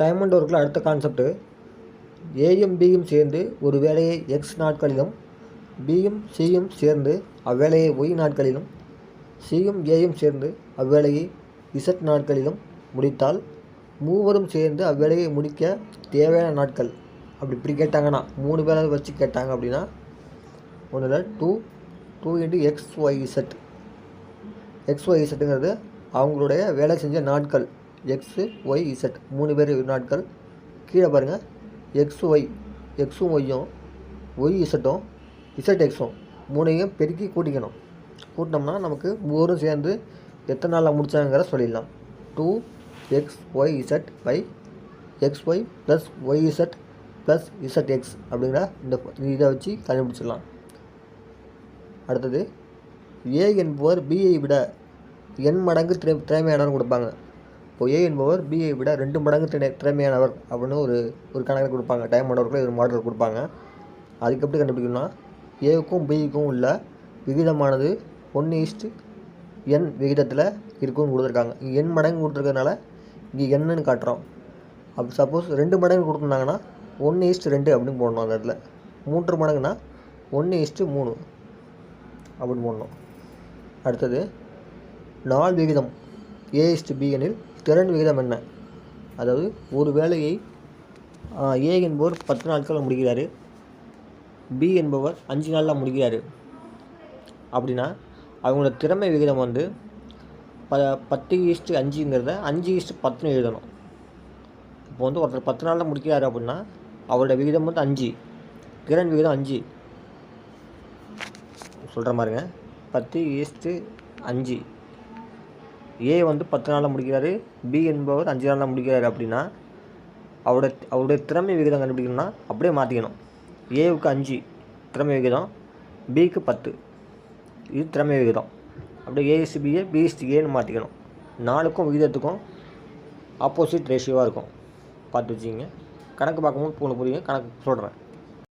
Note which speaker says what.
Speaker 1: Time and ஒர்க்கில் அடுத்த concept, ஏயும் பியும் சேர்ந்து ஒரு வேலையை எக்ஸ் நாட்களிலும், பியும் சியும் சேர்ந்து அவ்வேலையை ஒய் நாட்களிலும், சியும் ஏயும் சேர்ந்து அவ்வேலையை இசட் நாட்களிலும் முடித்தால் மூவரும் சேர்ந்து அவ்வேலையை முடிக்க தேவையான நாட்கள். அப்படி இப்படி கேட்டாங்கன்னா 3 வேலை வச்சு கேட்டாங்க அப்படின்னா ஒன்றும் இல்லை, 2 into XYZ. XYZங்கிறது அவங்களுடைய வேலை செஞ்ச நாட்கள். எக்ஸு ஒய் இசட் 3 பேர் நாட்கள். கீழே பாருங்கள், எக்ஸும் ஒய்யும், ஒய் இசட்டும் இசட் எக்ஸும் 3ஐயும் பெருக்கி கூட்டிக்கணும். கூட்டினோம்னா நமக்கு மூவரும் சேர்ந்து எத்தனை நாளில் முடித்தாங்கிற சொல்லிடலாம். 2XYZ by XY + YZ + ZX அப்படிங்கிற இந்த இதை வச்சு கண்டுபிடிச்சிடலாம். அடுத்தது, ஏ என்பவர் பியை விட n மடங்கு திறமையானவர் கொடுப்பாங்க. இப்போ ஏ என்பவர் பியை விட 2 மடங்கு திறமையானவர் அப்படின்னு ஒரு கணக்கில் கொடுப்பாங்க. டைம் அண்ட் ஒர்க்கில் ஒரு மாடல் கொடுப்பாங்க. அதுக்கு எப்படி கண்டுபிடிக்கணும்னா, ஏவுக்கும் பிக்கும் உள்ள விகிதமானது 1:n விகிதத்தில் இருக்குன்னு கொடுத்துருக்காங்க. இங்கே n மடங்கு கொடுத்துருக்கறதுனால இங்கே என்னன்னு காட்டுறோம். அப்படி சப்போஸ் 2 மடங்கு கொடுத்துருந்தாங்கன்னா 1:2 அப்படின்னு போடணும். அந்த இடத்துல 3 மடங்குனா 1:3 அப்படின்னு போடணும். அடுத்தது, நாள் விகிதம் A/B எனில் திறன் விகிதம் என்ன? அதாவது ஒரு வேலையை ஏ என்பவர் 10 நாட்களில் முடிக்கிறாரு, பி என்பவர் 5 நாளில் முடிக்கிறாரு அப்படின்னா அவங்களோட திறமை விகிதம் வந்து 10:5ங்கிறத 5:10 எழுதணும். இப்போ வந்து ஒருத்தர் 10 நாளில் முடிக்கிறாரு அப்படின்னா அவரோட விகிதம் வந்து 5, திறன் விகிதம் 5. சொல்கிற மாதிரிங்க, 10:5. ஏ வந்து 10 நாளில் முடிக்கிறாரு, பி என்பவர் 5 நாளில் முடிக்கிறாரு அப்படின்னா அவருடைய திறமை விகிதம் கண்டுபிடிக்கணும்னா அப்படியே மாற்றிக்கணும். ஏவுக்கு 5 திறமை விகிதம், பிக்கு 10 இது திறமை விகிதம். அப்படியே A/Bயை B/Aன்னு மாற்றிக்கணும். 4க்கும் விகிதத்துக்கும் ஆப்போசிட் ரேஷியோவாக இருக்கும். பார்த்து வச்சுக்கிங்க. கணக்கு பார்க்கும்போது உங்களுக்கு புரியுங்க. கணக்கு சொல்கிறேன்.